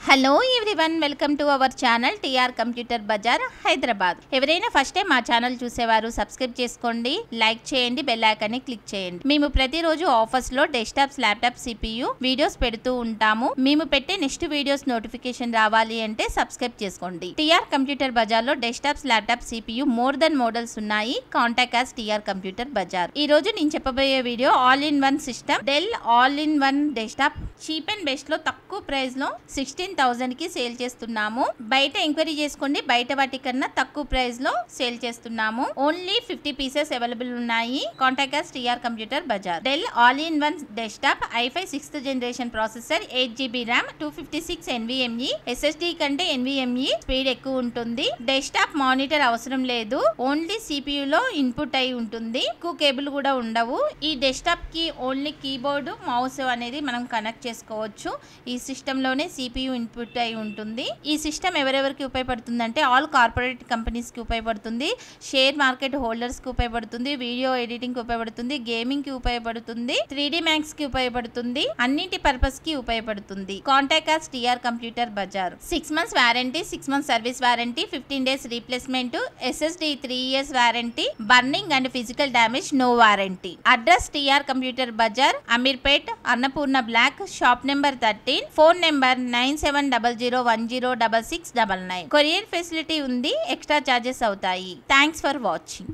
Hello everyone, welcome to our channel TR computer bazaar Hyderabad. ఎవరైనా first time మా channel చూసేవారు subscribe చేసుకోండి, like చేయండి, బెల్ ఐకాన్ ని క్లిక్ చేయండి. మేము ప్రతిరోజు ఆఫర్స్ లో డెస్క్టాప్స్, ల్యాప్టాప్, సిపియు వీడియోస్ పెడుతూ ఉంటాము. మేము పెట్టే నెక్స్ట్ వీడియోస్ నోటిఫికేషన్ రావాలి అంటే సబ్స్క్రైబ్ చేసుకోండి. టీఆర్ కంప్యూటర్ బజార్ లో desktops, laptop, CPU more than models ఉన్నాయి. Contact as TR computer Bazar. ఈ రోజు నేను చెప్పబోయే video all in one system, Dell all in one desktop cheap and best లో తక్కువ ప్రైస్ లో 16,000 కి సేల్ చేస్తున్నాము. బయట ఎంక్వైరీ చేసుకోండి, బయట వాటి కన్నా తక్కువ ప్రైస్ లో సేల్ చేస్తున్నాము. ఓన్లీ 50 పీసెస్ అవైలబుల్ ఉన్నాయి. Contact as TR computer bazaar. Dell all in one desktop i5 6th generation processor, 8GB RAM, 256 NVMe SSD కంటే NVMe స్పీడ్ ఎక్కువ ఉంటుంది. డెస్క్టాప్ మానిటర్ అవసరం లేదు, ఓన్లీ CPU లో ఇన్పుట్ అయి ఉంటుంది. ఎక్కువ కేబుల్ కూడా ఉండవు. ఈ డెస్క్టాప్ కి ఓన్లీ కీబోర్డ్, మౌస్ అనేది మనం కనెక్ట్ చేసుకోవచ్చు. ఈ సిస్టమ్ లోనే CPU ఇన్పుట్ అయి ఉంటుంది. ఈ సిస్టమ్ ఎవరెవరికి ఉపయోగపడుతుంది అంటే ఆల్ కార్పొరేట్ కంపెనీస్ కి ఉపయోగపడుతుంది, షేర్ మార్కెట్ హోల్డర్స్ కి ఉపయోగపడుతుంది, వీడియో ఎడిటింగ్ కి ఉపయోగపడుతుంది, గేమింగ్ కి ఉపయోగపడుతుంది, 3D Max కి ఉపయోగపడుతుంది, అన్నింటి పర్పస్ కి ఉపయోగపడుతుంది. Contact as TR computer bazaar. 6 months warranty, 6 months service warranty, 15 days replacement, SSD 3 years warranty, burning and physical damage no warranty. Address TR computer bazaar, Ameerpet, Annapurna block, shop number 13, phone number 9700106699. Courier facility ఉంది, extra charges అవుతాయి. Thanks for watching.